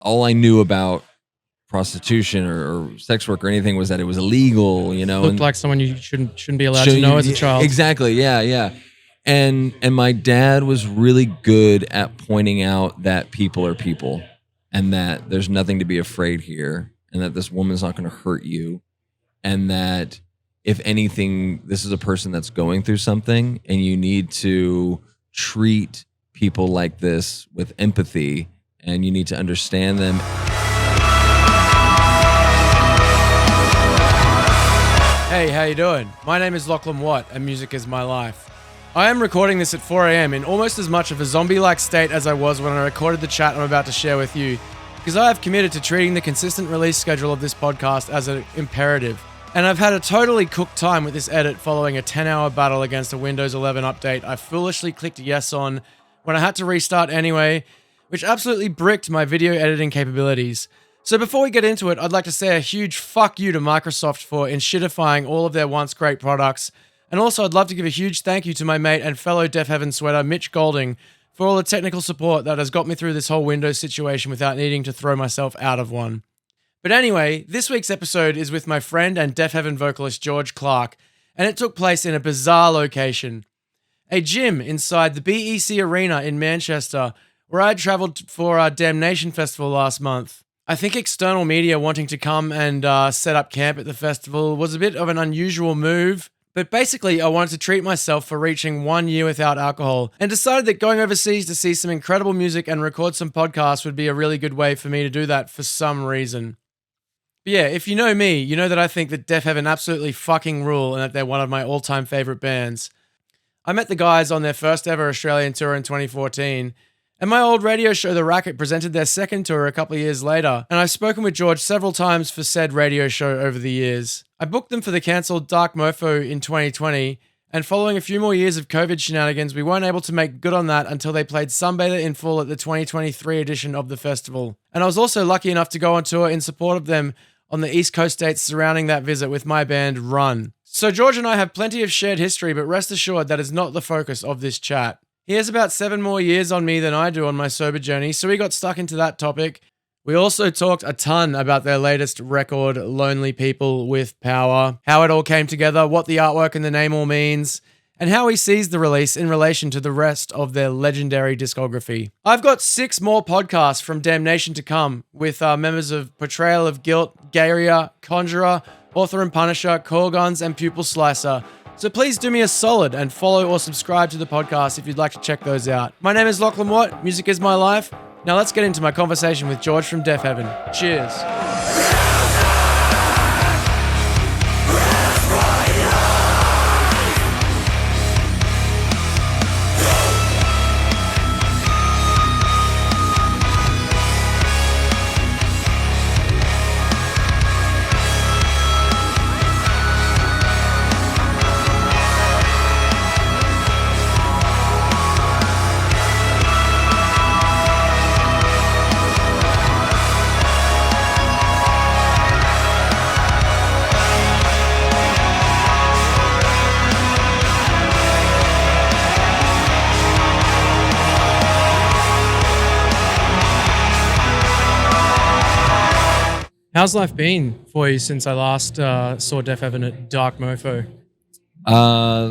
all I knew about prostitution or sex work or anything was that it was illegal, Looked like someone you shouldn't be allowed to know as a child. Exactly. Yeah. And my dad was really good at pointing out that people are people and that there's nothing to be afraid here and that this woman's not going to hurt you and that if anything, this is a person that's going through something and you need to treat people like this with empathy and you need to understand them. Hey, how you doing? My name is Lachlan Watt, and music is my life. I am recording this at 4 a.m. in almost as much of a zombie-like state as I was when I recorded the chat I'm about to share with you, because I have committed to treating the consistent release schedule of this podcast as an imperative. And I've had a totally cooked time with this edit following a 10-hour battle against a Windows 11 update I foolishly clicked yes on when I had to restart anyway, which absolutely bricked my video editing capabilities. So before we get into it, I'd like to say a huge fuck you to Microsoft for enshittifying all of their once great products. And also I'd love to give a huge thank you to my mate and fellow Deafheaven sweater, Mitch Golding, for all the technical support that has got me through this whole Windows situation without needing to throw myself out of one. But anyway, this week's episode is with my friend and Deafheaven vocalist George Clarke, and it took place in a bizarre location. A gym inside the BEC Arena in Manchester, where I travelled for our Damnation Festival last month. I think external media wanting to come and set up camp at the festival was a bit of an unusual move, but basically I wanted to treat myself for reaching 1 year without alcohol and decided that going overseas to see some incredible music and record some podcasts would be a really good way for me to do that for some reason. But yeah, if you know me, you know that I think that Deafheaven absolutely fucking rule and that they're one of my all-time favourite bands. I met the guys on their first ever Australian tour in 2014, and my old radio show, The Racket, presented their second tour a couple of years later, and I've spoken with George several times for said radio show over the years. I booked them for the cancelled Dark Mofo in 2020, and following a few more years of COVID shenanigans, we weren't able to make good on that until they played Sunbather in full at the 2023 edition of the festival. And I was also lucky enough to go on tour in support of them on the East Coast states surrounding that visit with my band Run. So George and I have plenty of shared history, but rest assured that is not the focus of this chat. He has about 7 more years on me than I do on my sober journey, so we got stuck into that topic. We also talked a ton about their latest record, Lonely People with Power, how it all came together, what the artwork and the name all means, and how he sees the release in relation to the rest of their legendary discography. I've got 6 more podcasts from Damnation to come, with members of Portrayal of Guilt, Garia, Conjurer, Author and Punisher, Corgons, and Pupil Slicer. So please do me a solid and follow or subscribe to the podcast if you'd like to check those out. My name is Lachlan Watt, music is my life. Now let's get into my conversation with George from Deafheaven. Cheers. How's life been for you since I last saw Deafheaven at Dark Mofo?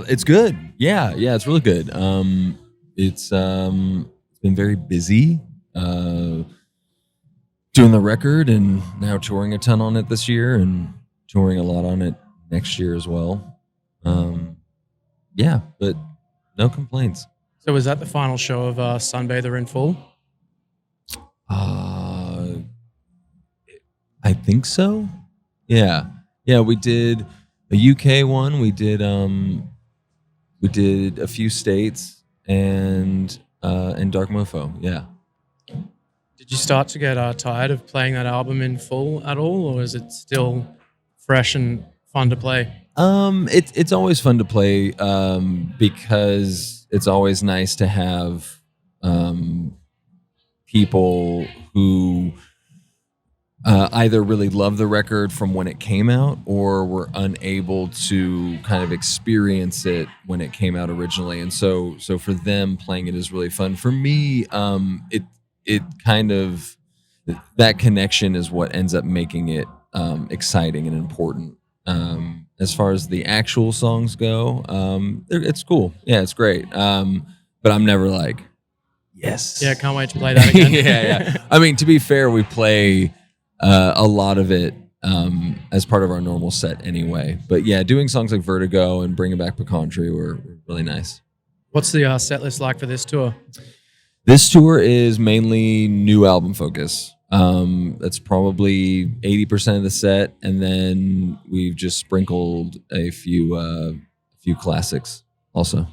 It's good. Yeah, it's really good. It's been very busy doing the record and now touring a ton on it this year and touring a lot on it next year as well. Yeah, but no complaints. So was that the final show of Sunbather in full? I think so. Yeah. We did a UK one. We did a few states and Dark Mofo. Yeah. Did you start to get tired of playing that album in full at all, or is it still fresh and fun to play? It's always fun to play because it's always nice to have people who either really love the record from when it came out or were unable to kind of experience it when it came out originally. And so for them, playing it is really fun. For me, it kind of that connection is what ends up making it exciting and important. As far as the actual songs go, it's cool. Yeah, it's great. But I'm never like, yes. Yeah, can't wait to play that again. yeah. I mean, to be fair, we play a lot of it as part of our normal set anyway. But yeah, doing songs like Vertigo and Bringing Back Pecantry were really nice. What's the set list like for this tour? This tour is mainly new album focus. That's probably 80% of the set, and then we've just sprinkled a few classics also.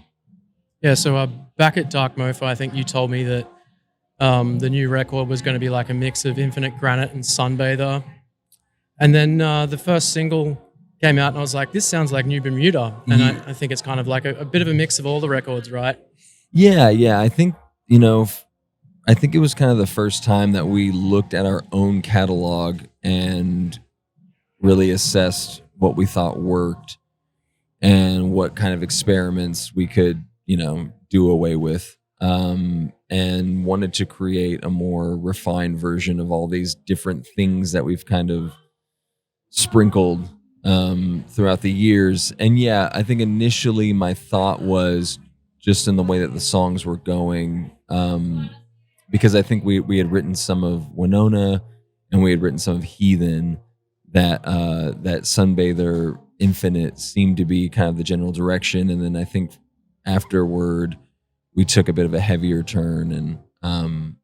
Yeah, so back at Dark Mofo, I think you told me that the new record was going to be like a mix of Infinite Granite and Sunbather. And then the first single came out and I was like, this sounds like New Bermuda. And I think it's kind of like a bit of a mix of all the records, right? Yeah. I think, I think it was kind of the first time that we looked at our own catalog and really assessed what we thought worked and what kind of experiments we could, do away with, and wanted to create a more refined version of all these different things that we've kind of sprinkled throughout the years. And yeah, I think initially my thought was just in the way that the songs were going, because I think we had written some of Winona and we had written some of Heathen, that Sunbather, Infinite seemed to be kind of the general direction. And then I think afterward we took a bit of a heavier turn, and and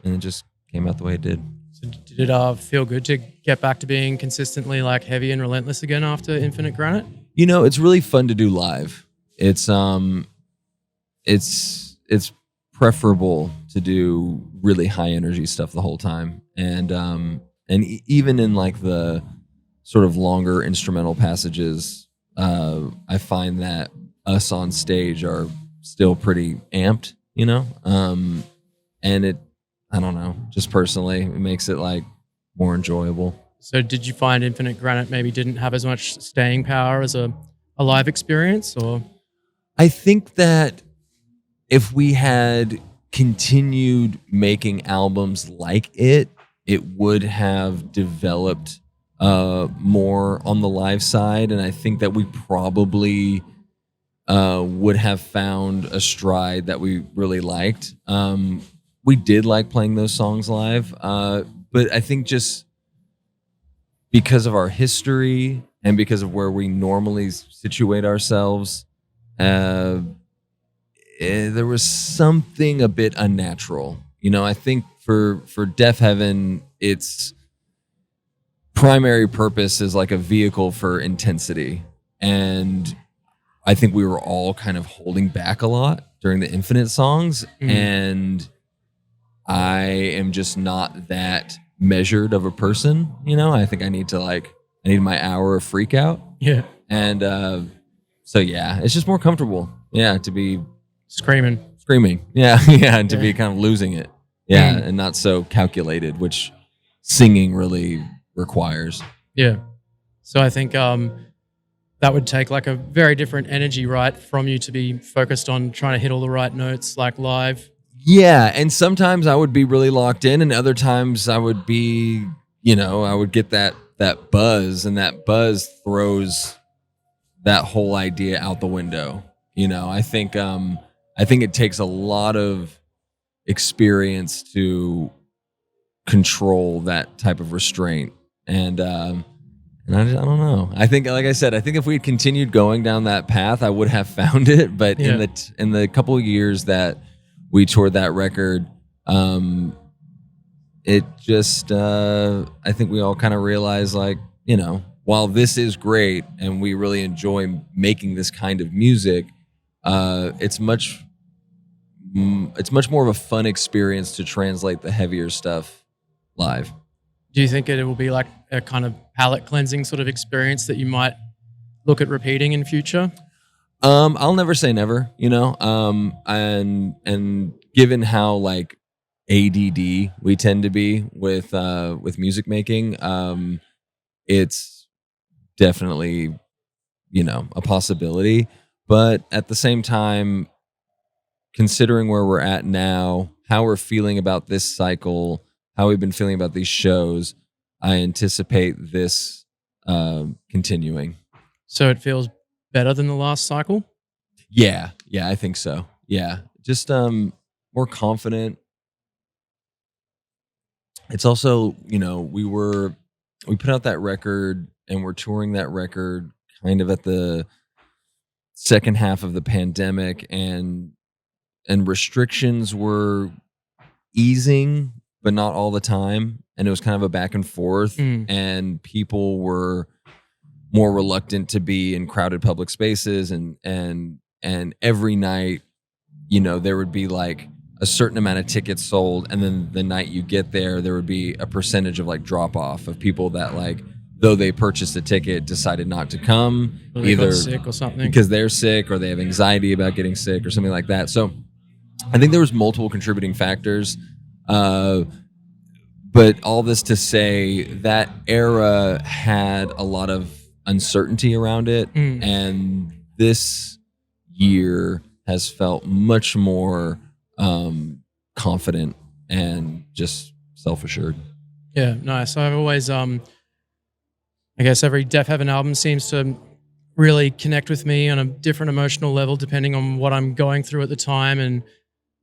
it just came out the way it did. So did it feel good to get back to being consistently like heavy and relentless again after Infinite Granite? It's really fun to do live. It's preferable to do really high energy stuff the whole time, and even in like the sort of longer instrumental passages, I find that us on stage are still pretty amped, and it, I don't know, just personally, it makes it like more enjoyable. So did you find Infinite Granite maybe didn't have as much staying power as a live experience, or? I think that if we had continued making albums like it would have developed more on the live side. And I think that we probably would have found a stride that we really liked. We did like playing those songs live, but I think just because of our history and because of where we normally situate ourselves, there was something a bit unnatural. I think for Deafheaven, its primary purpose is like a vehicle for intensity. And I think we were all kind of holding back a lot during the Infinite songs. And I am just not that measured of a person. I think I need my hour of freak out. Yeah. And so yeah, it's just more comfortable. Yeah, to be screaming. Yeah, and to be kind of losing it. Yeah, and not so calculated, which singing really requires. Yeah. So I think that would take like a very different energy, right, from you to be focused on trying to hit all the right notes like live. Yeah, and sometimes I would be really locked in, and other times I would be, I would get that buzz, and that buzz throws that whole idea out the window. I think it takes a lot of experience to control that type of restraint, and I don't know. I think, like I said, if we had continued going down that path, I would have found it. But in the couple of years that we toured that record, it just I think we all kind of realized, like, while this is great and we really enjoy making this kind of music, it's much more of a fun experience to translate the heavier stuff live. Do you think it will be like a kind of palate cleansing sort of experience that you might look at repeating in future? I'll never say never, and given how like ADD we tend to be with music making, it's definitely, a possibility. But at the same time, considering where we're at now, how we're feeling about this cycle, how we've been feeling about these shows, I anticipate this continuing. So it feels better than the last cycle? Yeah, I think so. Yeah, just more confident. It's also, we put out that record and we're touring that record kind of at the second half of the pandemic, and restrictions were easing, but not all the time. And it was kind of a back and forth, and people were more reluctant to be in crowded public spaces, and every night, there would be like a certain amount of tickets sold, and then the night you get there would be a percentage of like drop off of people that, like, though they purchased a ticket, decided not to come, Or they either got sick or something. because they're sick or they have anxiety about getting sick or something like that. So I think there was multiple contributing factors. But all this to say, that era had a lot of uncertainty around it, and this year has felt much more confident and just self-assured. Yeah, nice. I've always, I guess every Deafheaven album seems to really connect with me on a different emotional level depending on what I'm going through at the time. And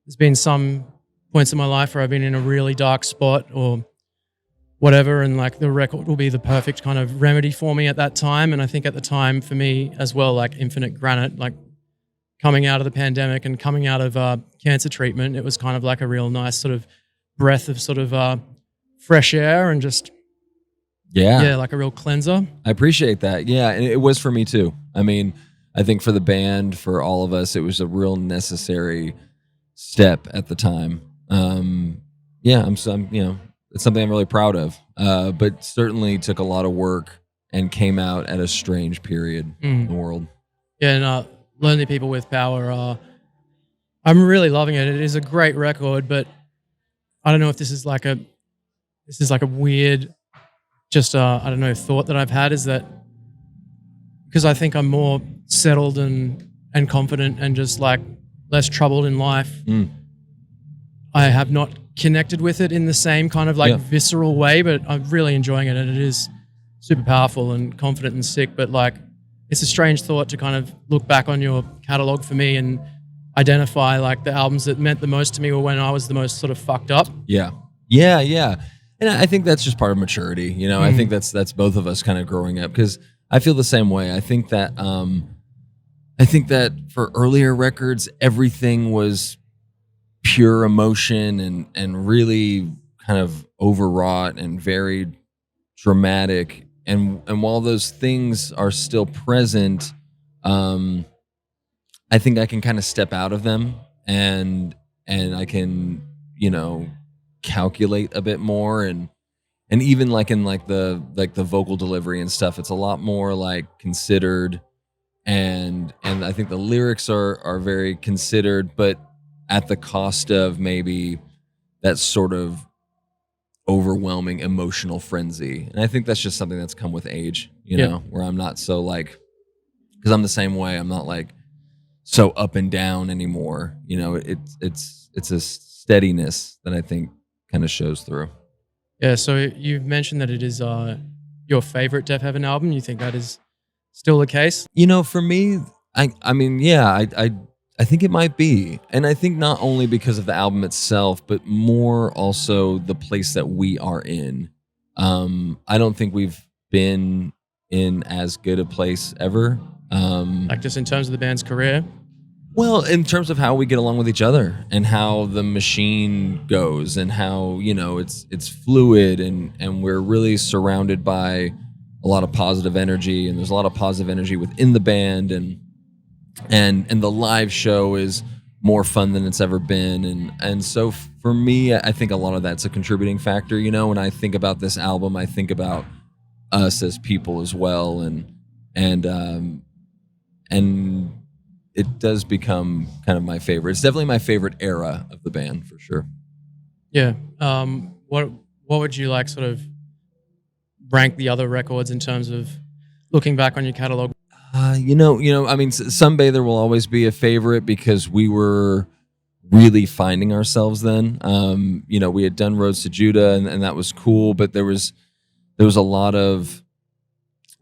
there's been some points in my life where I've been in a really dark spot or whatever, and like the record will be the perfect kind of remedy for me at that time. And I think at the time for me as well, like Infinite Granite, like coming out of the pandemic and coming out of cancer treatment, it was kind of like a real nice sort of breath of sort of fresh air and just like a real cleanser. I appreciate that. Yeah, and it was for me too. I mean, I think for the band, for all of us, it was a real necessary step at the time. It's something I'm really proud of, but certainly took a lot of work and came out at a strange period in the world. Yeah, and Lonely People with Power, I'm really loving it. It is a great record, but I don't know if this is like a weird, just I don't know, thought that I've had, is that because I think I'm more settled and confident and just like less troubled in life. I have not connected with it in the same kind of like visceral way, but I'm really enjoying it, and it is super powerful and confident and sick. But like, it's a strange thought to kind of look back on your catalog for me and identify like the albums that meant the most to me were when I was the most sort of fucked up. Yeah. And I think that's just part of maturity. I think that's both of us kind of growing up, because I feel the same way. I think that for earlier records, everything was pure emotion and really kind of overwrought and very dramatic. And while those things are still present, I think I can kind of step out of them and I can, calculate a bit more, and even like in like the vocal delivery and stuff, it's a lot more like considered, and I think the lyrics are very considered, but at the cost of maybe that sort of overwhelming emotional frenzy. And I think that's just something that's come with age, where I'm not so like, because I'm the same way, I'm not like so up and down anymore. It's a steadiness that I think kind of shows through. Yeah, so you've mentioned that it is your favorite Deafheaven album. You think that is still the case? For me, I think it might be. And I think not only because of the album itself, but more also the place that we are in. I don't think we've been in as good a place ever. Like just in terms of the band's career? Well, in terms of how we get along with each other and how the machine goes and how, it's fluid and we're really surrounded by a lot of positive energy, and there's a lot of positive energy within the band, and the live show is more fun than it's ever been. And so for me, I think a lot of that's a contributing factor. When I think about this album, I think about us as people as well. And it does become kind of my favorite. It's definitely my favorite era of the band for sure. Yeah. What would you like sort of rank the other records in terms of looking back on your catalog? Sunbather will always be a favorite because we were really finding ourselves then. We had done Roads to Judah, and that was cool, but there was a lot of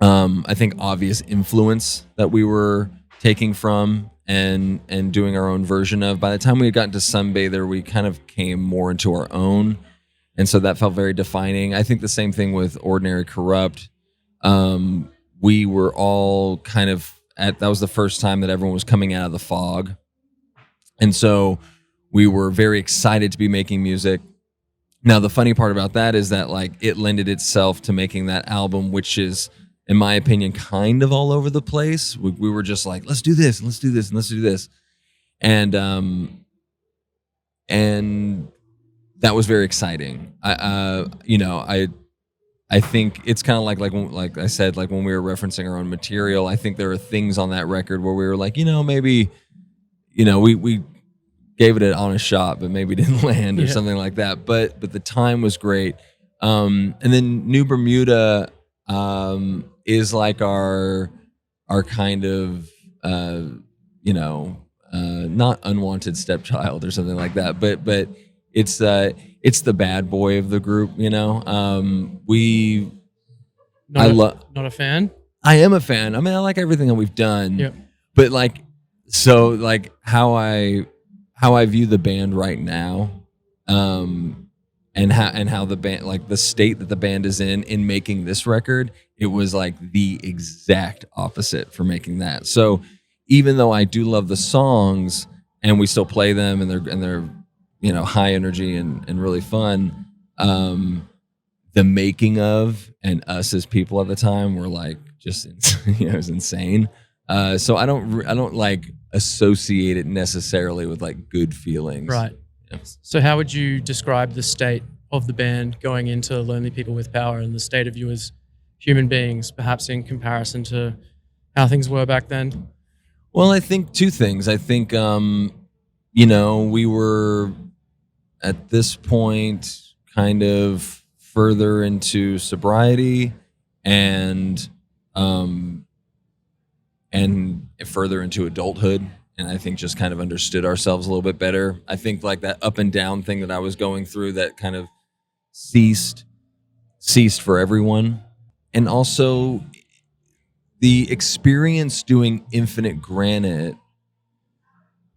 I think obvious influence that we were taking from and doing our own version of. By the time we had gotten to Sunbather, we kind of came more into our own, and so that felt very defining. I think the same thing with Ordinary Corrupt. We were all kind of that was the first time that everyone was coming out of the fog, and so we were very excited to be making music. Now, the funny part about that is that like it lended itself to making that album, which is, in my opinion, kind of all over the place. We were just like, let's do this, and let's do this, and let's do this, and that was very exciting. I think it's kind of like I said, like when we were referencing our own material. I think there are things on that record where we were like, maybe, we gave it an honest shot, but maybe didn't land or something like that. But the time was great. And then New Bermuda is like our kind of not unwanted stepchild or something like that. But it's the bad boy of the group. Not a fan. I am a fan. I mean, I like everything that we've done. Yep. But how I view the band right now, and how the band, like the state that the band is in making this record, it was like the exact opposite for making that. So even though I do love the songs and we still play them and they're high energy and really fun, the making of and us as people at the time were like just it was insane. So I don't like associate it necessarily with like good feelings. Right. Yeah. So how would you describe the state of the band going into Lonely People with Power and the state of you as human beings, perhaps in comparison to how things were back then? Well, I think two things. I think, we were at this point kind of further into sobriety and further into adulthood, and I think just kind of understood ourselves a little bit better. I think like that up and down thing that I was going through that kind of ceased for everyone. And also the experience doing Infinite Granite,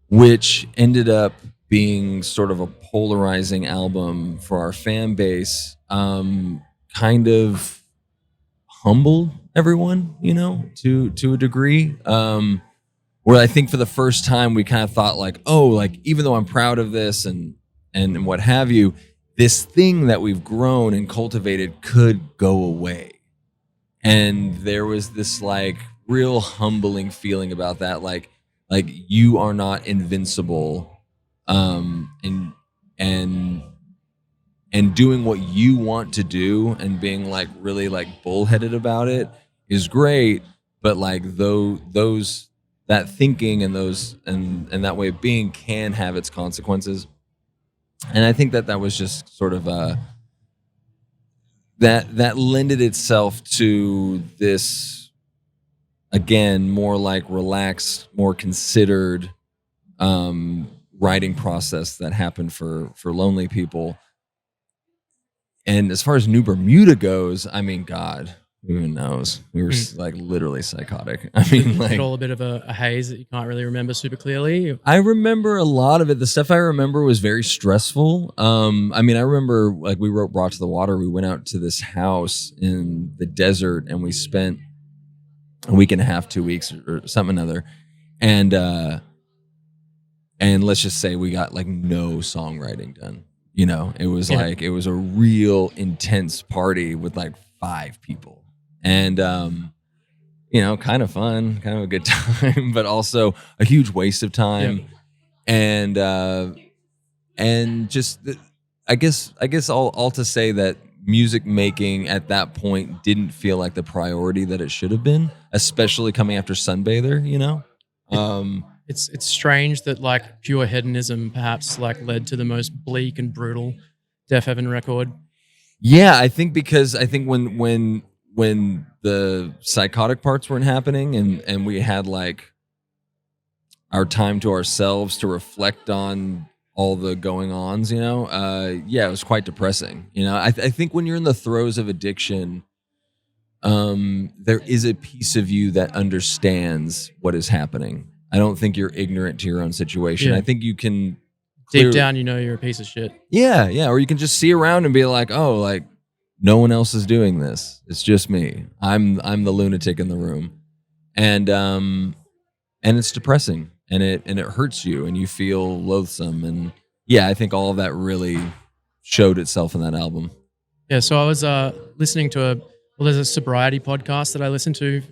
which ended up being sort of a polarizing album for our fan base, kind of humbled everyone, to a degree, where I think for the first time we kind of thought like, oh, like even though I'm proud of this and what have you, this thing that we've grown and cultivated could go away. And there was this like real humbling feeling about that, like you are not invincible, and doing what you want to do and being like really like bullheaded about it is great, but like those that thinking and those and that way of being can have its consequences. And I think that was just sort of that lended itself to this, again, more like relaxed, more considered writing process that happened for Lonely People. And as far as New Bermuda goes, I mean, God, who even knows? We were like literally psychotic. I mean, like all a bit of a haze that you can't really remember super clearly. I remember a lot of it. The stuff I remember was very stressful. I mean, I remember like we wrote Brought to the Water. We went out to this house in the desert and we spent a week and a half, 2 weeks or something other. And let's just say we got like no songwriting done. It was like, it was a real intense party with like 5 people and, kind of fun, kind of a good time, but also a huge waste of time. Yeah. And just, I guess all to say that music making at that point didn't feel like the priority that it should have been, especially coming after Sunbather, It's strange that like pure hedonism perhaps like led to the most bleak and brutal Deafheaven record. Yeah, I think when the psychotic parts weren't happening and we had like our time to ourselves to reflect on all the going ons, you know, yeah, it was quite depressing. You know, I think when you're in the throes of addiction, there is a piece of you that understands what is happening. I don't think you're ignorant to your own situation. Yeah. I think you can Deep down, you know you're a piece of shit. Yeah, yeah. Or you can just see around and be like, oh, like no one else is doing this. It's just me. I'm the lunatic in the room. And it's depressing and it hurts you and you feel loathsome. And yeah, I think all of that really showed itself in that album. Yeah, so I was listening to there's a sobriety podcast that I listen to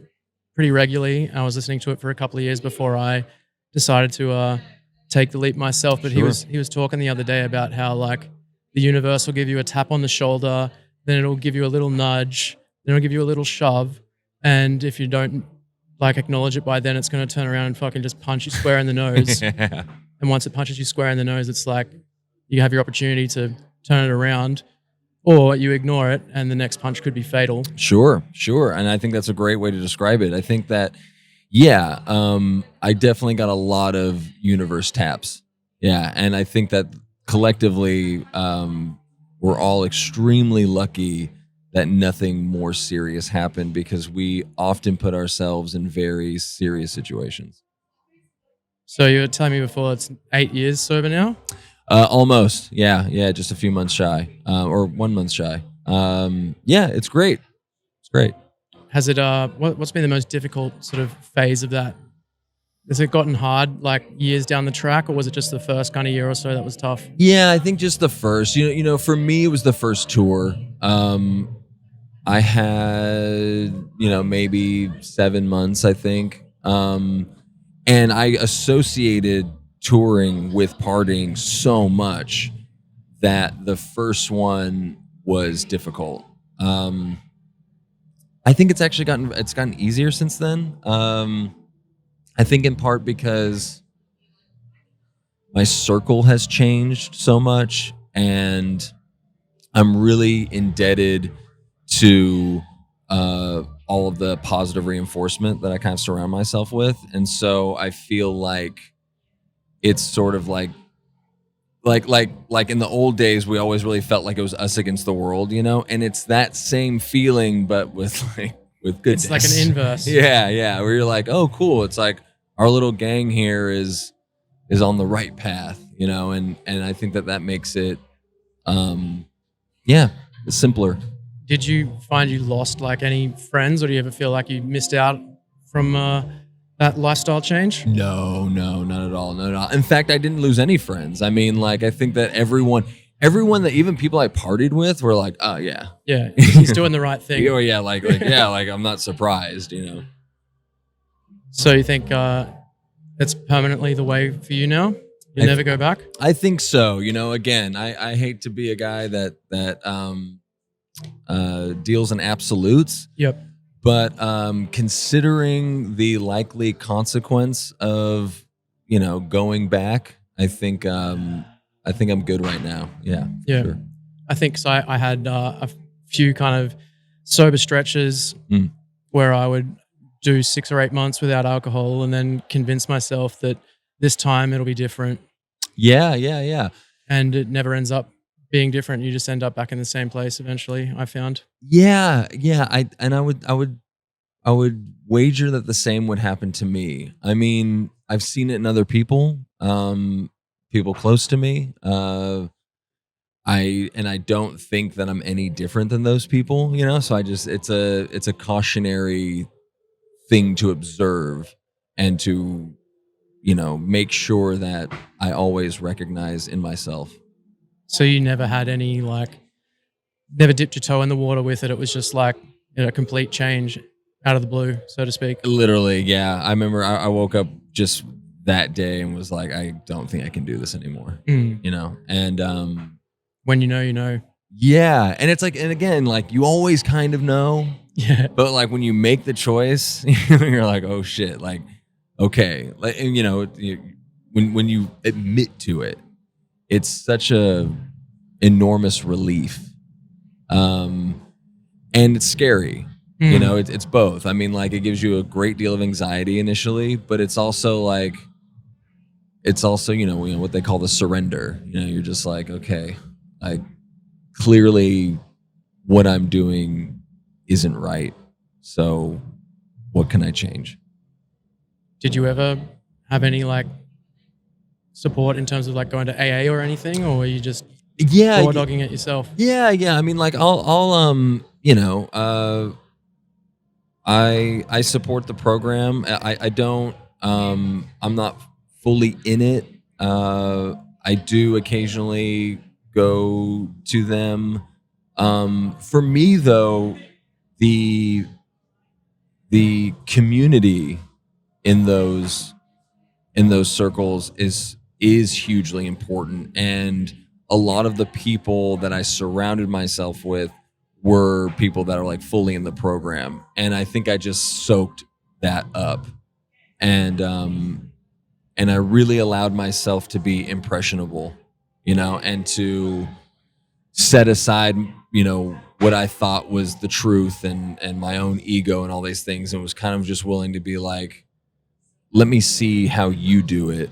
pretty regularly. I was listening to it for a couple of years before I decided to take the leap myself. But Sure. he was talking the other day about how like the universe will give you a tap on the shoulder, then it'll give you a little nudge, then it'll give you a little shove, and if you don't like acknowledge it by then, it's going to turn around and fucking just punch you square in the nose. And once it punches you square in the nose, it's like you have your opportunity to turn it around, or you ignore it and the next punch could be fatal. Sure. And I think that's a great way to describe it. I think that, yeah, I definitely got a lot of universe taps. Yeah. And I think that collectively, we're all extremely lucky that nothing more serious happened because we often put ourselves in very serious situations. So you were telling me before it's 8 years sober now? Almost. Yeah. Just a few months shy, or 1 month shy. Yeah, it's great. It's great. Has it, what's been the most difficult sort of phase of that? Has it gotten hard like years down the track, or was it just the first kind of year or so that was tough? Yeah, I think just the first, you know, for me, it was the first tour. I had, you know, maybe 7 months, I think. And I associated touring with partying so much that the first one was difficult. I think it's actually gotten easier since then. I think in part because my circle has changed so much and I'm really indebted to all of the positive reinforcement that I kind of surround myself with. And so I feel like it's sort of like in the old days, we always really felt like it was us against the world, you know? And it's that same feeling, but with goodness. It's like an inverse. Yeah. Where you're like, oh, cool. It's like our little gang here is on the right path, you know? And I think that makes it, simpler. Did you find you lost like any friends, or do you ever feel like you missed out from that lifestyle change? No, not at all. No. In fact, I didn't lose any friends. I mean, like, I think that everyone that even people I partied with were like, oh yeah. Yeah, he's doing the right thing. Oh yeah, like I'm not surprised, you know. So you think it's permanently the way for you now? You'll never go back? I think so. You know, again, I hate to be a guy that deals in absolutes. Yep. But considering the likely consequence of, you know, going back, I think I'm good right now. Yeah. Sure. I think so. I had a few kind of sober stretches where I would do 6 or 8 months without alcohol and then convince myself that this time it'll be different. Yeah. And it never ends up being different. You just end up back in the same place eventually, I found. Yeah. I would wager that the same would happen to me. I mean, I've seen it in other people, people close to me. I don't think that I'm any different than those people, you know? So it's a cautionary thing to observe and to, you know, make sure that I always recognize in myself. So you never had any, like, never dipped your toe in the water with it. It was just like, you know, a complete change out of the blue, so to speak. Literally, yeah. I remember I woke up just that day and was like, I don't think I can do this anymore, you know? And when you know, you know. Yeah. And it's like, and again, like you always kind of know. Yeah. But like when you make the choice, you're like, oh shit, like, okay. Like, and, you know, when you admit to it, it's such a enormous relief. And it's scary. You know, it's both. I mean, like, it gives you a great deal of anxiety initially, but it's also like, it's also, what they call the surrender. You're just like, okay, I clearly what I'm doing isn't right. So what can I change? Did you ever have any like support in terms of like going to AA or anything, or were you just raw dogging it yourself? Yeah. I mean, like I support the program. I don't, I'm not fully in it. I do occasionally go to them. For me though, the community in those circles is hugely important, and a lot of the people that I surrounded myself with were people that are like fully in the program, and I think I just soaked that up, and I really allowed myself to be impressionable, and to set aside, what I thought was the truth and my own ego and all these things, and was kind of just willing to be like, let me see how you do it,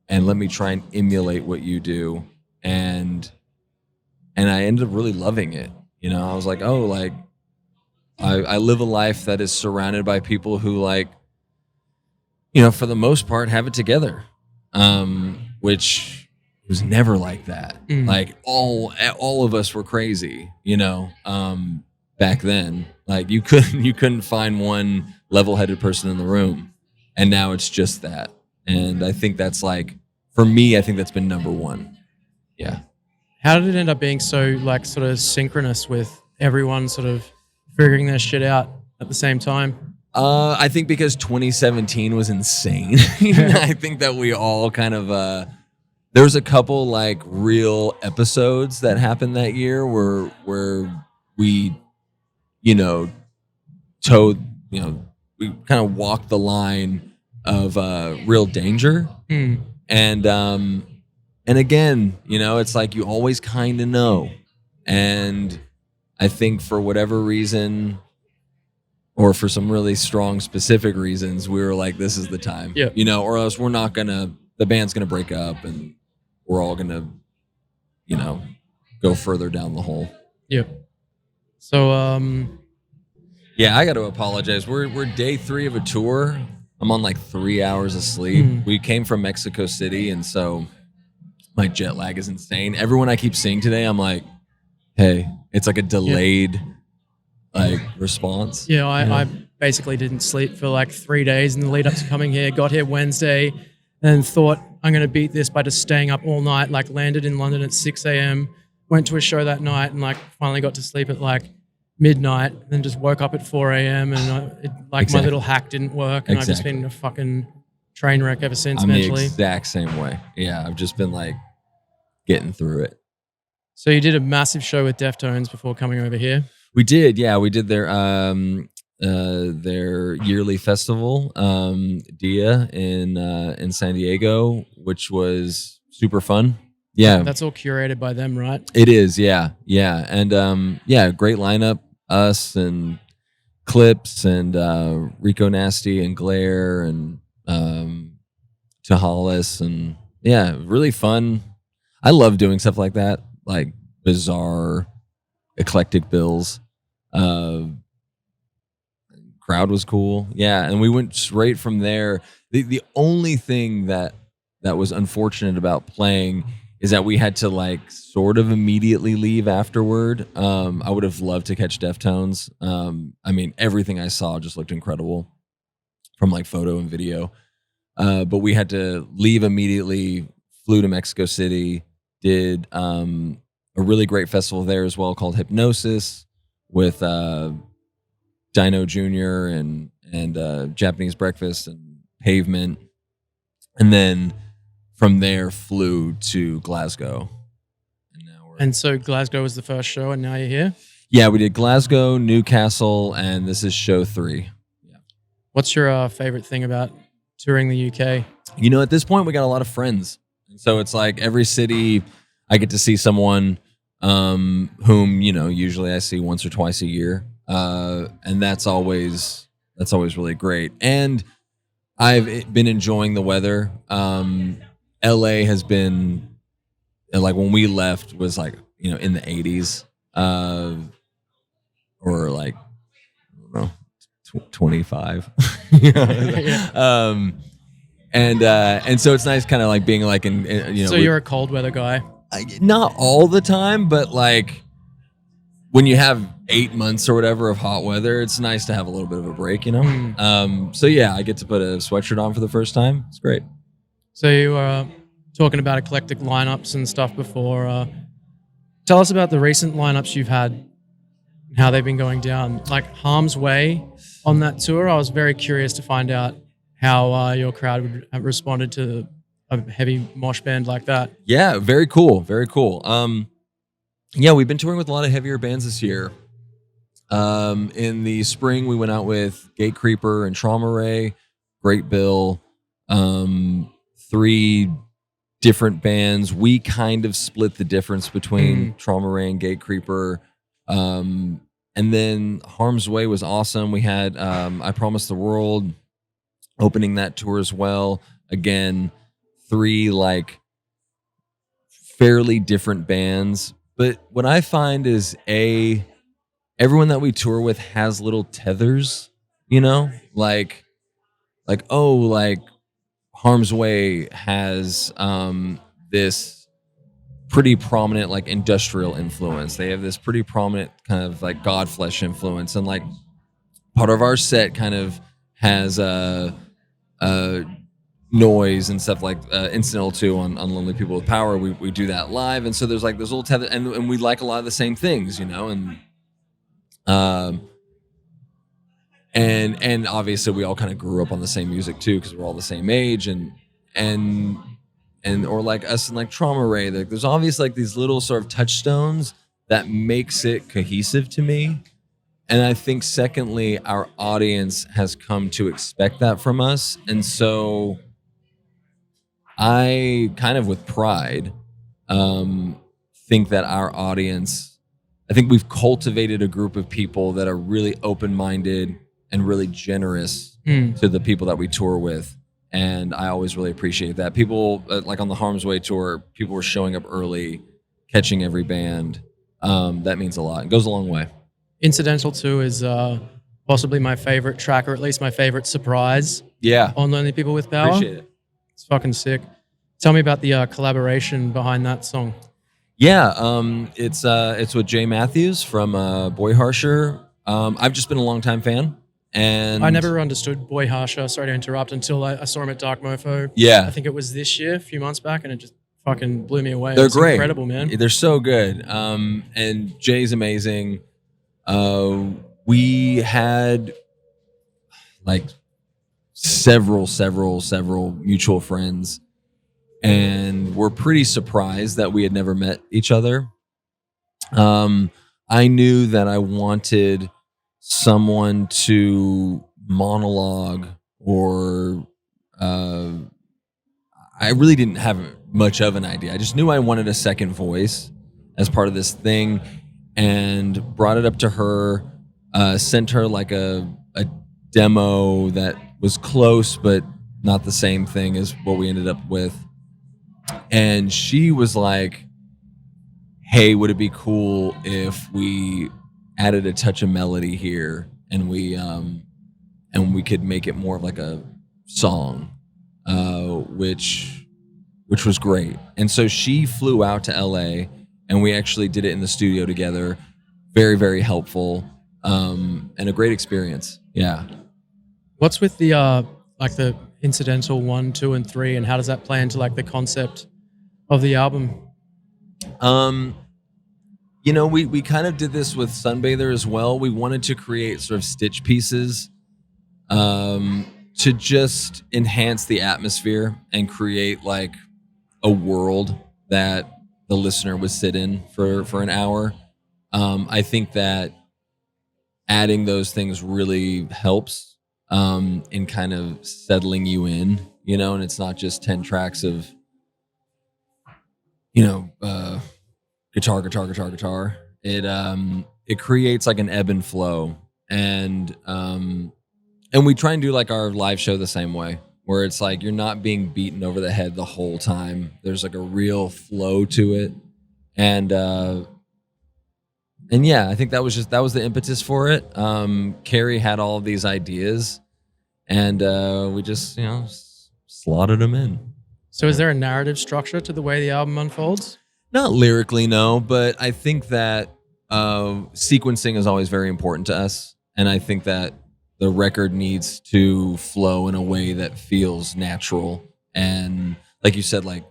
and let me try and emulate what you do. And I ended up really loving it. I was like, oh, like I live a life that is surrounded by people who, like, for the most part have it together. Which was never like that. Like all of us were crazy, back then. Like you couldn't find one level-headed person in the room. And now it's just that. And I think that's like, for me, I think that's been number one. Yeah. How did it end up being so like sort of synchronous with everyone sort of figuring their shit out at the same time? I think because 2017 was insane. I think that we all kind of, there was a couple like real episodes that happened that year where we, we kind of walked the line of real danger. And again, it's like you always kind of know. And I think for whatever reason, or for some really strong specific reasons, we were like, this is the time. Yeah. Or else the band's gonna break up and we're all gonna, go further down the hole. Yep. So yeah, I got to apologize. We're day 3 of a tour. I'm on like 3 hours of sleep. We came from Mexico City, and so my jet lag is insane. Everyone I keep seeing today, I'm like, hey, it's like a delayed like response. Yeah, I basically didn't sleep for like 3 days in the lead up to coming here. Got here Wednesday and thought I'm going to beat this by just staying up all night. Like landed in London at 6 a.m. Went to a show that night and like finally got to sleep at like midnight. And then just woke up at 4 a.m. and my little hack didn't work. And I've just been a fucking train wreck ever since mentally. The exact same way. Yeah, I've just been like getting through it. So you did a massive show with Deftones before coming over here? We did, yeah. We did their yearly festival, Dia in San Diego, which was super fun. Yeah, that's all curated by them, right? It is, yeah, and great lineup. Us and Clips and Rico Nasty and Glare and Tahalis, and yeah, really fun. I love doing stuff like that, like bizarre, eclectic bills. Crowd was cool, yeah, and we went straight from there. The only thing that was unfortunate about playing is that we had to like sort of immediately leave afterward. I would have loved to catch Deftones. I mean, everything I saw just looked incredible from like photo and video. But we had to leave immediately, flew to Mexico City, did a really great festival there as well called Hypnosis with Dino Jr. and Japanese Breakfast and Pavement. And then from there flew to Glasgow. And so Glasgow was the first show and now you're here? Yeah, we did Glasgow, Newcastle, and this is show 3. Yeah. What's your favorite thing about touring the UK? At this point we got a lot of friends. And so it's like every city I get to see someone whom, usually I see once or twice a year. And that's always really great. And I've been enjoying the weather. LA has been like when we left was like, in the 80s, or like, I don't know, 25. And so it's nice kind of like being like So you're a cold weather guy. Not all the time, but like when you have 8 months or whatever of hot weather, it's nice to have a little bit of a break, So yeah, I get to put a sweatshirt on for the first time. It's great. So you were talking about eclectic lineups and stuff before. Tell us about the recent lineups you've had and how they've been going down. Like Harm's Way on that tour, I was very curious to find out how your crowd would have responded to a heavy mosh band like that. Yeah, very cool. Very cool. Yeah, we've been touring with a lot of heavier bands this year. In the spring, we went out with Gate Creeper and Trauma Ray, Great Bill, 3 different bands. We kind of split the difference between Trauma Ray and Gate Creeper. And then Harm's Way was awesome. We had I Promise the World opening that tour as well. Again, 3 like fairly different bands. But what I find is everyone that we tour with has little tethers, like Harm's Way has this pretty prominent like industrial influence. They have this pretty prominent kind of like Godflesh influence, and like part of our set kind of has noise and stuff like Incidental 2 on Lonely People with Power. We do that live, and so there's like this little tether, and we like a lot of the same things, and obviously we all kind of grew up on the same music too, because we're all the same age, and or like us and like Trauma Ray, like there's obviously like these little sort of touchstones that makes it cohesive to me. And I think secondly, our audience has come to expect that from us. And so I kind of with pride think that our audience, I think we've cultivated a group of people that are really open-minded and really generous to the people that we tour with. And I always really appreciate that. People, like on the Harm's Way tour, people were showing up early, catching every band. That means a lot. It goes a long way. Incidental 2 is possibly my favorite track, or at least my favorite surprise. Yeah. On Lonely People with Power. Appreciate it. It's fucking sick. Tell me about the collaboration behind that song. Yeah, it's with Jay Matthews from Boy Harsher. I've just been a longtime fan. And I never understood Boy Harsher, sorry to interrupt, until I saw him at Dark Mofo. Yeah. I think it was this year, a few months back, and it just fucking blew me away. They're great. Incredible, man. They're so good. And Jay's amazing. We had like several mutual friends, and we're pretty surprised that we had never met each other. I knew that I wanted someone to monologue, or I really didn't have much of an idea. I just knew I wanted a second voice as part of this thing, and brought it up to her, sent her like a demo that was close but not the same thing as what we ended up with. And she was like, hey, would it be cool if we added a touch of melody here, and we could make it more of like a song, which was great. And so she flew out to LA, and we actually did it in the studio together. Very, very helpful, and a great experience. Yeah. What's with the like the incidental 1, 2, and 3, and how does that play into like the concept of the album? We kind of did this with Sunbather as well. We wanted to create sort of stitch pieces to just enhance the atmosphere and create like a world that the listener would sit in for an hour. I think that adding those things really helps in kind of settling you in, and it's not just 10 tracks of, guitar. It creates like an ebb and flow, and we try and do like our live show the same way. where it's like you're not being beaten over the head the whole time. There's like a real flow to it. And yeah, I think that was the impetus for it. Carrie had all of these ideas, and we just, slotted them in. So is there a narrative structure to the way the album unfolds? Not lyrically, no, but I think that sequencing is always very important to us. And I think that the record needs to flow in a way that feels natural. And like you said, like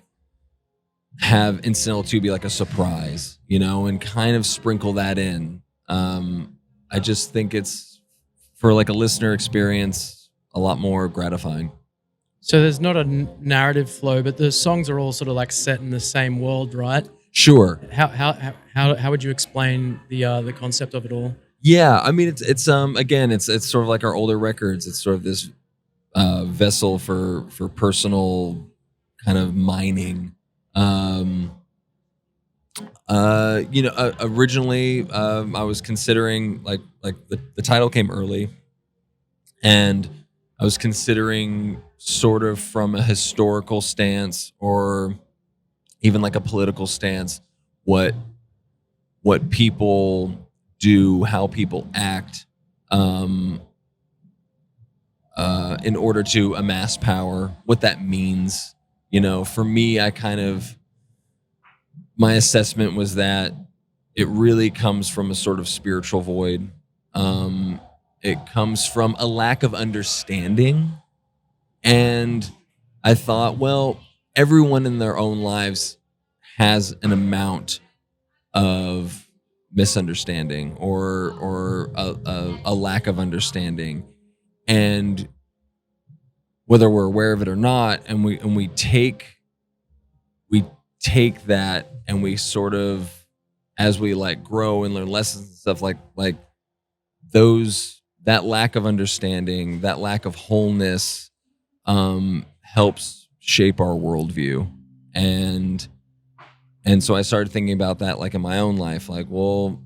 have Incidental 2 be like a surprise, and kind of sprinkle that in. I just think it's, for like a listener experience, a lot more gratifying. So there's not a narrative flow, but the songs are all sort of like set in the same world, right? Sure. How would you explain the concept of it all? Yeah, I mean it's again it's sort of like our older records. It's sort of this vessel for personal kind of mining. Originally I was considering like the title came early, and I was considering sort of from a historical stance or even like a political stance what people do, how people act in order to amass power, what that means. For me, my assessment was that it really comes from a sort of spiritual void. It comes from a lack of understanding. And I thought, well, everyone in their own lives has an amount of misunderstanding or a lack of understanding. And whether we're aware of it or not, and we take that and we sort of, as we like grow and learn lessons and stuff, like that lack of understanding, that lack of wholeness helps shape our worldview. And so I started thinking about that like in my own life, like, well,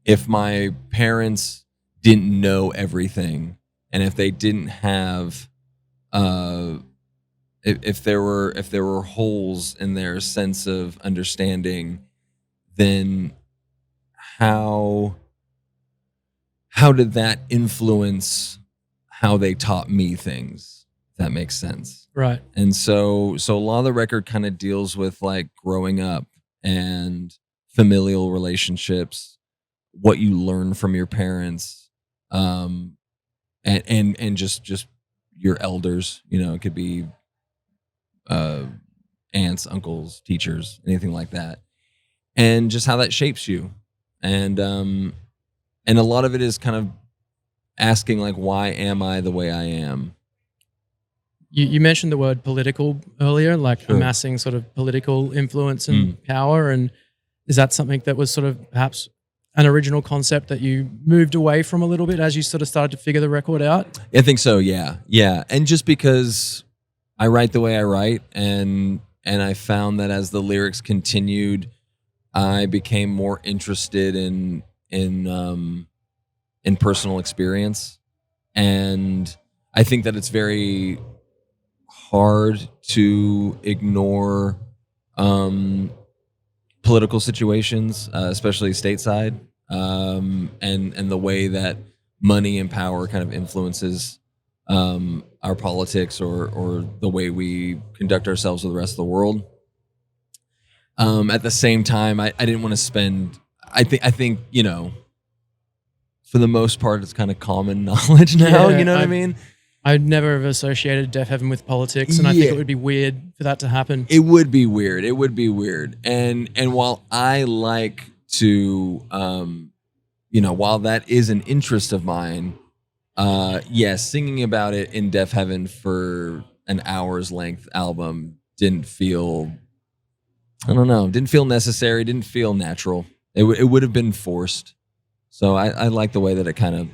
if my parents didn't know everything, and if they didn't have if there were holes in their sense of understanding, then how did that influence how they taught me things? If that makes sense. Right. And so a lot of the record kind of deals with like growing up and familial relationships, what you learn from your parents, and just your elders. It could be aunts, uncles, teachers, anything like that, and just how that shapes you. And a lot of it is kind of asking like, why am I the way I am? You mentioned the word political earlier, like Sure. amassing sort of political influence and power. And is that something that was sort of perhaps an original concept that you moved away from a little bit as you sort of started to figure the record out? I think so. Yeah. And just because I write the way I write, and I found that as the lyrics continued, I became more interested in personal experience. And I think that it's very hard to ignore political situations, especially stateside, and the way that money and power kind of influences our politics or the way we conduct ourselves with the rest of the world. At the same time, I didn't want to spend. I think for the most part, it's kind of common knowledge now. Yeah, you know what I mean? I'd never have associated Deafheaven with politics, and I think it would be weird for that to happen. It would be weird. And while I like to, while that is an interest of mine, singing about it in Deafheaven for an hour's length album didn't feel necessary, didn't feel natural. It would have been forced. So I like the way that it kind of.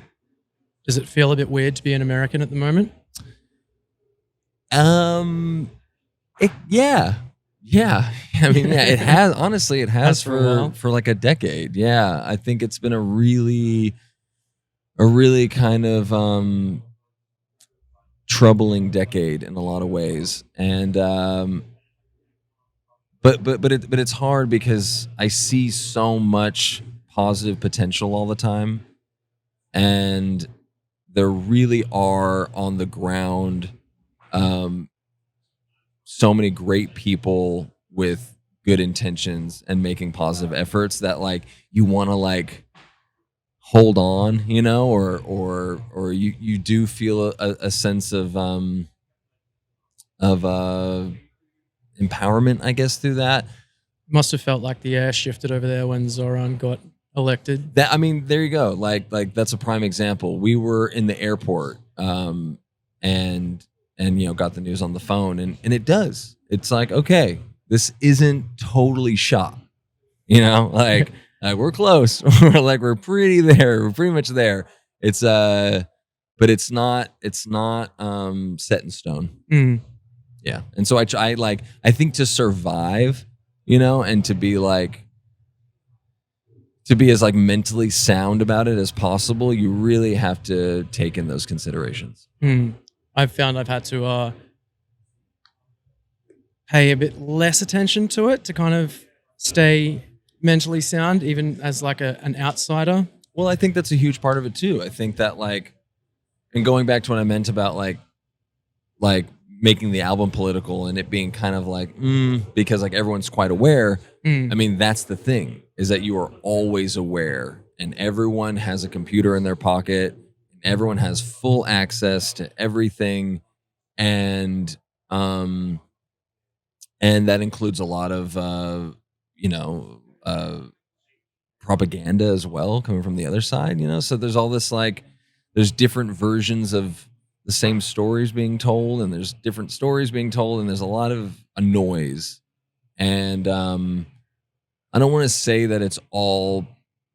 Does it feel a bit weird to be an American at the moment? Yeah. I mean, yeah, it has. Honestly, it has for like a decade. Yeah, I think it's been a really kind of troubling decade in a lot of ways, and but it's hard because I see so much positive potential all the time, and there really are on the ground so many great people with good intentions and making positive efforts that like you want to like hold on, you know, or you do feel a sense of empowerment, I guess, through that. Must have felt like the air shifted over there when Zoran got elected. That, I mean, there you go. Like that's a prime example. We were in the airport, and you know, got the news on the phone, and it does. It's like, okay, this isn't totally shot, you know, like we're close. we're pretty there. We're pretty much there. It's but it's not set in stone. Mm. Yeah, and so I think to survive, you know, and to be as like mentally sound about it as possible, you really have to take in those considerations. I've found I've had to pay a bit less attention to it to kind of stay mentally sound, even as like an outsider. Well, I think that's a huge part of it too. I think that like, and going back to what I meant about like making the album political and it being kind of like, because like everyone's quite aware. I mean, that's the thing, is that you are always aware, and everyone has a computer in their pocket, and everyone has full access to everything. And that includes a lot of, propaganda as well, coming from the other side, you know? So there's all this, like, there's different versions of the same stories being told, and there's different stories being told, and there's a lot of a noise. And I don't want to say that it's all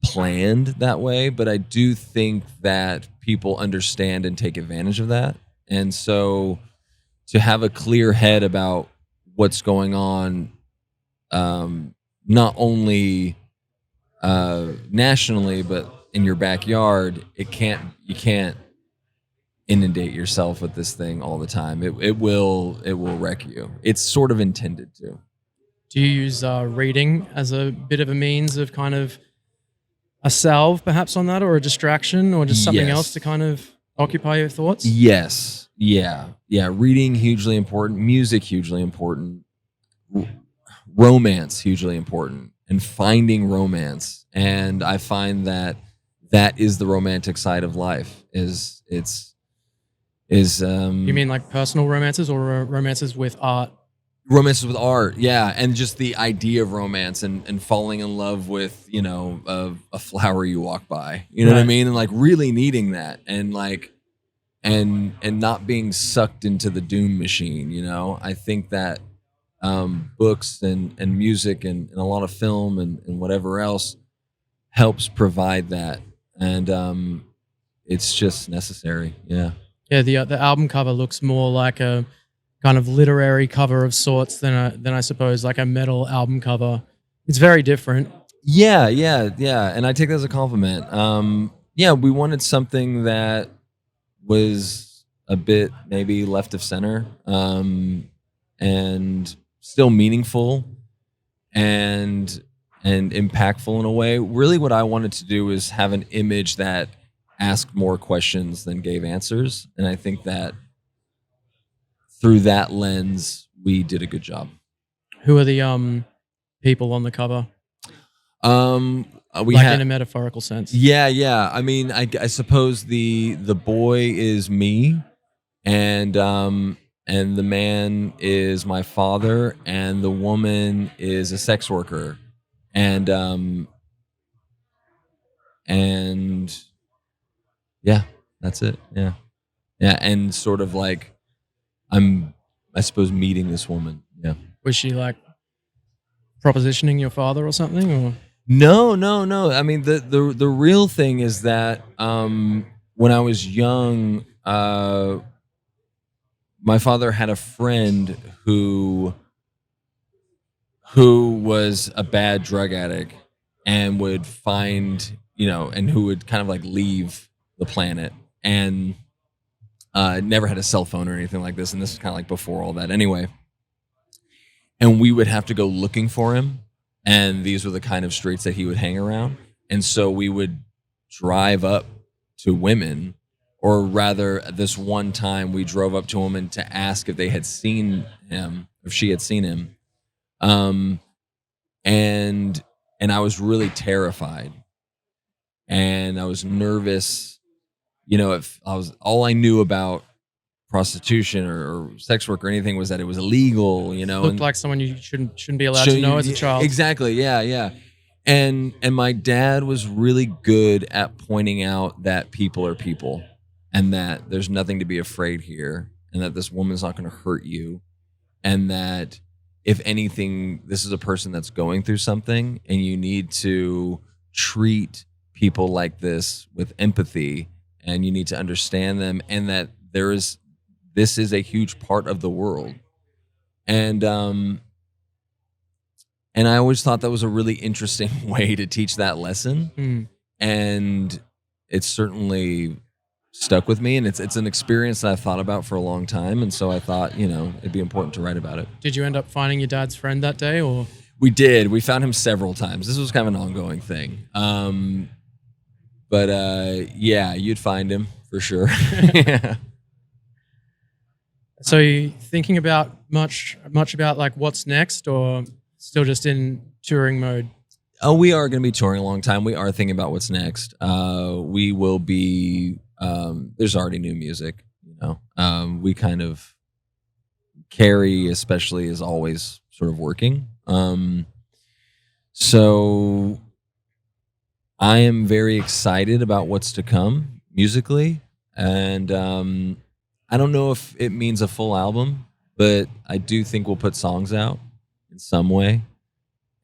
planned that way, but I do think that people understand and take advantage of that. And so to have a clear head about what's going on, not only nationally, but in your backyard, you can't inundate yourself with this thing all the time. It will wreck you. It's sort of intended to. Do you use reading as a bit of a means of kind of a salve perhaps on that, or a distraction, or just something else to kind of occupy your thoughts? Yes. Yeah. Reading, hugely important. Music, hugely important. Romance, hugely important. And finding romance. And I find that is the romantic side of life. You mean like personal romances, or romances with art? Romances with art, yeah, and just the idea of romance and falling in love with, you know, a flower you walk by, you know what I mean, and like really needing that, and like and not being sucked into the doom machine, you know. I think that books and music and a lot of film and whatever else helps provide that, and it's just necessary. Yeah, the album cover looks more like a kind of literary cover of sorts than I suppose like a metal album cover. It's very different. Yeah, and I take that as a compliment. We wanted something that was a bit maybe left of center, and still meaningful and impactful in a way. Really what I wanted to do is have an image that asked more questions than gave answers, and I think that through that lens, we did a good job. Who are the people on the cover? In a metaphorical sense. Yeah. I mean, I suppose the boy is me, and the man is my father, and the woman is a sex worker, and yeah, that's it. Yeah, and sort of like, I suppose, meeting this woman. Yeah. Was she like propositioning your father or something? Or no. I mean, the real thing is that when I was young, my father had a friend who was a bad drug addict and would find, you know, and who would kind of like leave the planet. And Never had a cell phone or anything like this, and this is kind of like before all that anyway. And we would have to go looking for him, and these were the kind of streets that he would hang around. And so we would drive up to women, or rather, this one time we drove up to women to ask if they had seen him, if she had seen him. And I was really terrified, and I was nervous. You know, if I was, all I knew about prostitution or sex work or anything was that it was illegal, you know. Looked like someone you shouldn't be allowed to know as a child. Exactly. Yeah. And my dad was really good at pointing out that people are people, and that there's nothing to be afraid here, and that this woman's not going to hurt you, and that if anything, this is a person that's going through something, and you need to treat people like this with empathy, and you need to understand them, and that this is a huge part of the world. And I always thought that was a really interesting way to teach that lesson. And it's certainly stuck with me, and it's an experience that I've thought about for a long time. And so I thought, you know, it'd be important to write about it. Did you end up finding your dad's friend that day, or? We did. We found him several times. This was kind of an ongoing thing. But yeah, you'd find him for sure. Yeah. So you thinking about much about like what's next, or still just in touring mode? Oh, we are going to be touring a long time. We are thinking about what's next. We will be, there's already new music, you know. We kind of, Carrie especially is always sort of working. So I am very excited about what's to come musically. And I don't know if it means a full album, but I do think we'll put songs out in some way.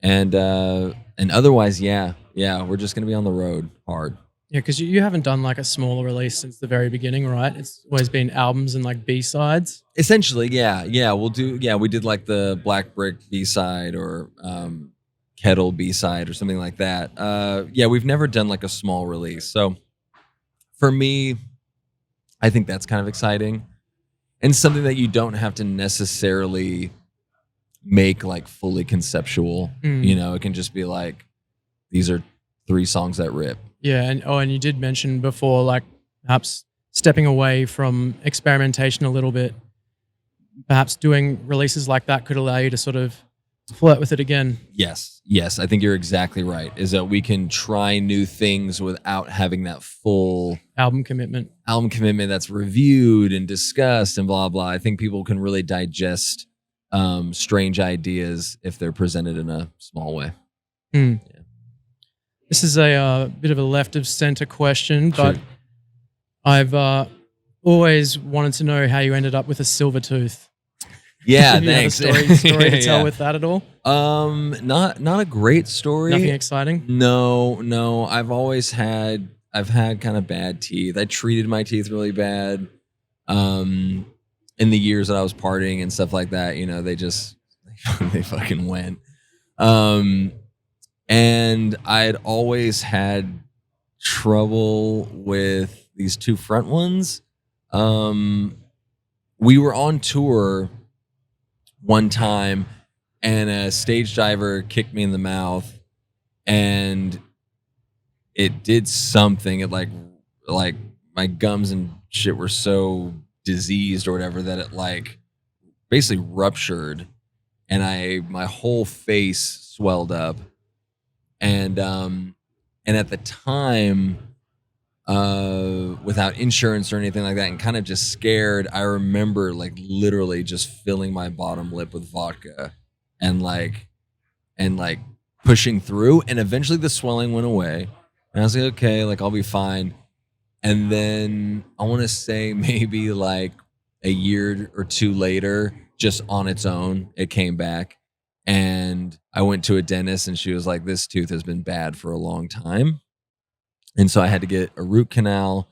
And otherwise, yeah, we're just going to be on the road hard. Yeah, because you haven't done like a smaller release since the very beginning, right? It's always been albums and like B-sides. Essentially, yeah. We did like the Black Brick B-side or Kettle B-side or something like that. Yeah, we've never done like a small release. So for me, I think that's kind of exciting, and something that you don't have to necessarily make like fully conceptual. You know, it can just be like, these are 3 songs that rip. Yeah, and you did mention before, like perhaps stepping away from experimentation a little bit. Perhaps doing releases like that could allow you to sort of flirt with it again. Yes, I think you're exactly right. Is that we can try new things without having that full album commitment that's reviewed and discussed and blah blah. I think people can really digest strange ideas if they're presented in a small way. Yeah. This is a bit of a left of center question, but Sure. I've always wanted to know how you ended up with a silver tooth. Yeah, Do you thanks. have a story to tell Yeah. with that at all? Not a great story. Nothing exciting? No. I've had kind of bad teeth. I treated my teeth really bad. In the years that I was partying and stuff like that, you know, they fucking went. And I'd always had trouble with these 2 front ones. We were on tour one time, and a stage diver kicked me in the mouth, and it did something. It like my gums and shit were so diseased or whatever that it like basically ruptured, and my whole face swelled up. And at the time, without insurance or anything like that, and kind of just scared, I remember like literally just filling my bottom lip with vodka and pushing through, and eventually the swelling went away, and I was like, okay, like I'll be fine. And then I want to say maybe like a year or 2 later, just on its own, it came back. And I went to a dentist, and she was like, this tooth has been bad for a long time. And so I had to get a root canal,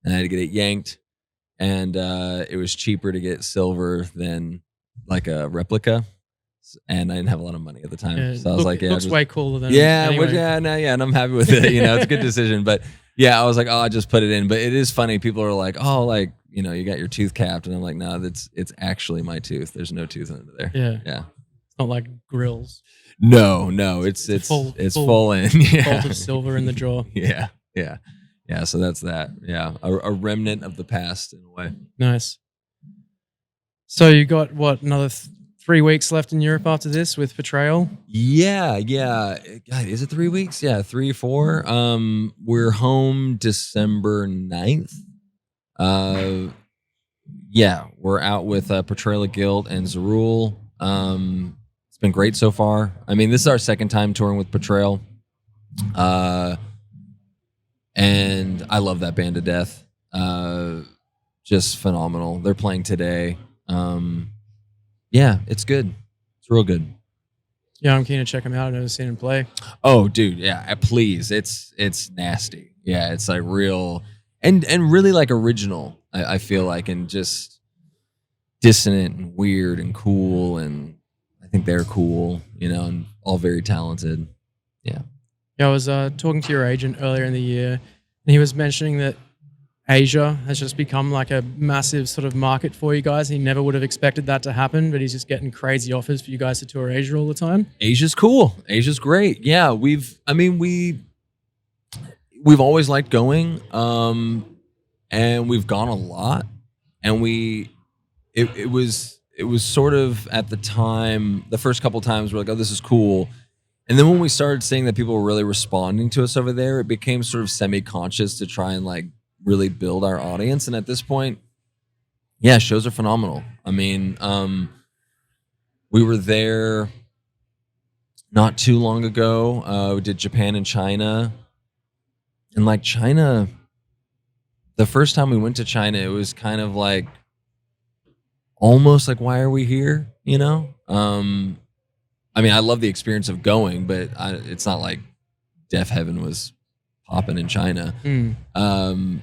and I had to get it yanked. And it was cheaper to get silver than like a replica. And I didn't have a lot of money at the time. Yeah, so I was like, it looks way cooler than anyway. anyway. And I'm happy with it. You know, it's a good decision. But yeah, I was like, oh, I just put it in. But it is funny. People are like, oh, like, you got your tooth capped, and I'm like, no, it's actually my tooth. There's no tooth under there. Yeah. It's not like grills. No, it's full in. Yeah. Bolt of silver in the jaw. Yeah. So that's that. Yeah, a remnant of the past in a way. Nice. So you got another 3 weeks left in Europe after this with Portrayal? Yeah. God, is it 3 weeks? Yeah, 3, 4. We're home December 9th. Yeah, we're out with Portrayal of Guilt and Zerul. It's been great so far. I mean, this is our second time touring with Portrayal. And I love that band to death. Just phenomenal. They're playing today. Yeah, it's good. It's real good. Yeah, I'm keen to check them out. I've never seen them play. Oh, dude, yeah, please. It's nasty. Yeah, it's like real and really like original. I feel like, and just dissonant and weird and cool, and I think they're cool, and all very talented. Yeah. Yeah, I was talking to your agent earlier in the year, and he was mentioning that Asia has just become like a massive sort of market for you guys. He never would have expected that to happen, but he's just getting crazy offers for you guys to tour Asia all the time. Asia's cool. Asia's great. Yeah, we've always liked going, and we've gone a lot, and it was sort of at the time, the first couple times we're like, oh, this is cool. And then when we started seeing that people were really responding to us over there, it became sort of semi-conscious to try and like really build our audience. And at this point, yeah, shows are phenomenal. I mean, we were there not too long ago. We did Japan and China. And like China, the first time we went to China, it was kind of like almost like, why are we here? I mean, I love the experience of going, but it's not like Deafheaven was popping in China. And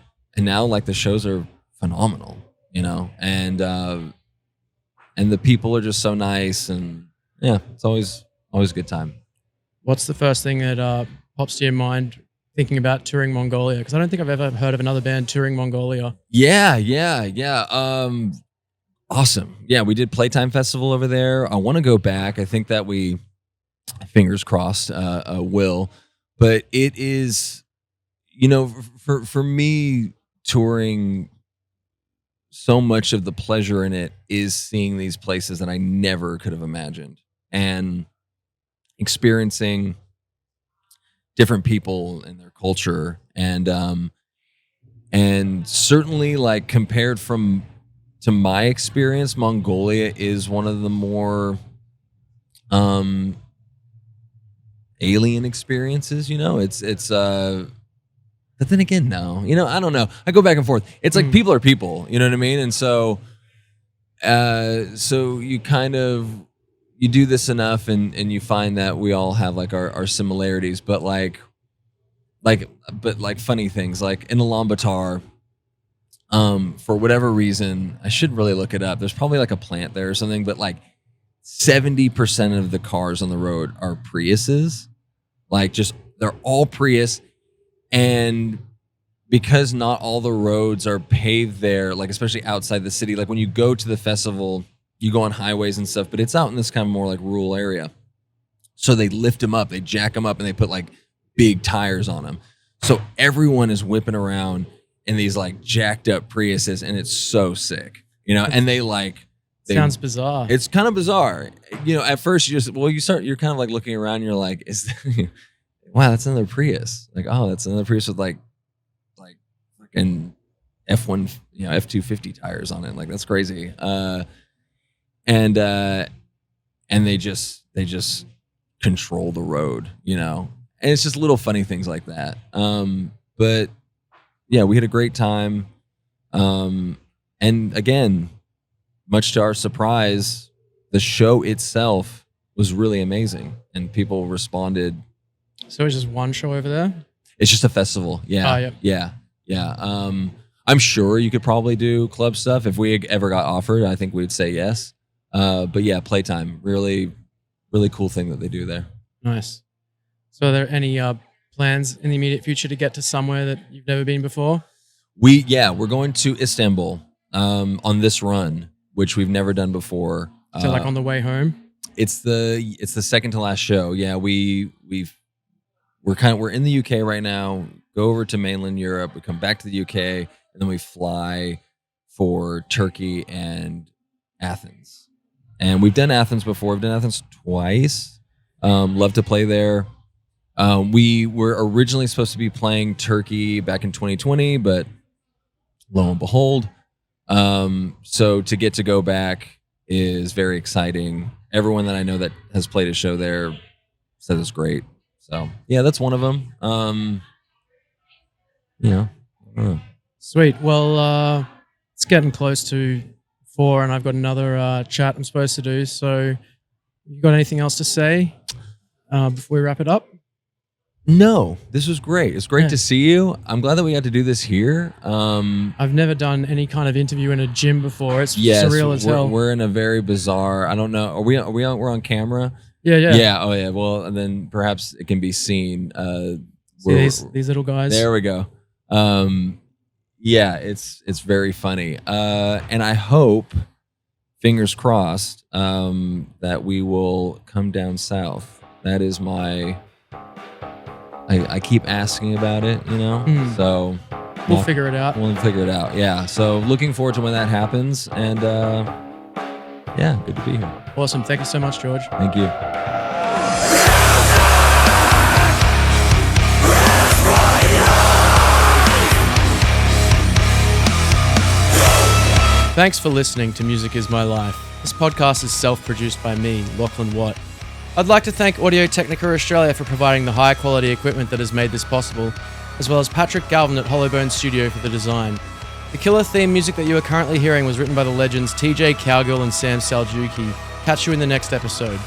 now like the shows are phenomenal, and the people are just so nice, and yeah, it's always a good time. What's the first thing that pops to your mind thinking about touring Mongolia? Because I don't think I've ever heard of another band touring Mongolia. Yeah. Awesome. Yeah, we did Playtime Festival over there. I want to go back. I think that we, fingers crossed, will. But it is, for me, touring, so much of the pleasure in it is seeing these places that I never could have imagined, and experiencing different people and their culture, and certainly like compared to my experience, Mongolia is one of the more alien experiences. But then again, no. I don't know. I go back and forth. It's like people are people. You know what I mean? And so you kind of you do this enough, and you find that we all have like our similarities, but like funny things like in Ulaanbaatar. For whatever reason, I should really look it up. There's probably like a plant there or something, but like 70% of the cars on the road are Priuses. Like they're all Prius. And because not all the roads are paved there, like especially outside the city, like when you go to the festival, you go on highways and stuff, but it's out in this kind of more like rural area. So they lift them up, they jack them up, and they put like big tires on them. So everyone is whipping around in these like jacked up Priuses, and it's so sick, and sounds bizarre. It's kind of bizarre. At first you're kind of like looking around, and you're like, wow, that's another Prius. Like, oh, that's another Prius with like fucking F1, F250 tires on it. Like, that's crazy. And they just control the road, and it's just little funny things like that. But yeah, we had a great time. And again, much to our surprise, the show itself was really amazing, and people responded. So it's just one show over there? It's just a festival. Yeah. Yeah. I'm sure you could probably do club stuff. If we ever got offered, I think we'd say yes. But yeah, Playtime, really, really cool thing that they do there. Nice. So are there any plans in the immediate future to get to somewhere that you've never been before? We're going to Istanbul. on this run, which we've never done before. So like on the way home? It's the second to last show. Yeah, we're in the UK right now. Go over to mainland Europe. We come back to the UK, and then we fly for Turkey and Athens. And we've done Athens before. We've done Athens twice. Love to play there. We were originally supposed to be playing Turkey back in 2020, but lo and behold. So to get to go back is very exciting. Everyone that I know that has played a show there said it's great. So yeah, that's one of them. Sweet. Well, it's getting close to 4, and I've got another chat I'm supposed to do. So, you got anything else to say before we wrap it up? No, this was great. It's great to see you. I'm glad that we got to do this here. I've never done any kind of interview in a gym before. It's surreal as hell. We're in a very bizarre. I don't know. We're on camera. Yeah. Yeah. Oh yeah. Well, and then perhaps it can be seen. See these little guys. There we go. Yeah, it's very funny. And I hope, fingers crossed, that we will come down south. That is my. I keep asking about it, so we'll figure it out. We'll figure it out. Yeah. So looking forward to when that happens. And yeah, good to be here. Awesome. Thank you so much, George. Thank you. Thanks for listening to Music Is My Life. This podcast is self-produced by me, Lachlan Watt. I'd like to thank Audio-Technica Australia for providing the high-quality equipment that has made this possible, as well as Patrick Galvin at Hollowbone Studio for the design. The killer theme music that you are currently hearing was written by the legends TJ Cowgill and Sam Saljuki. Catch you in the next episode.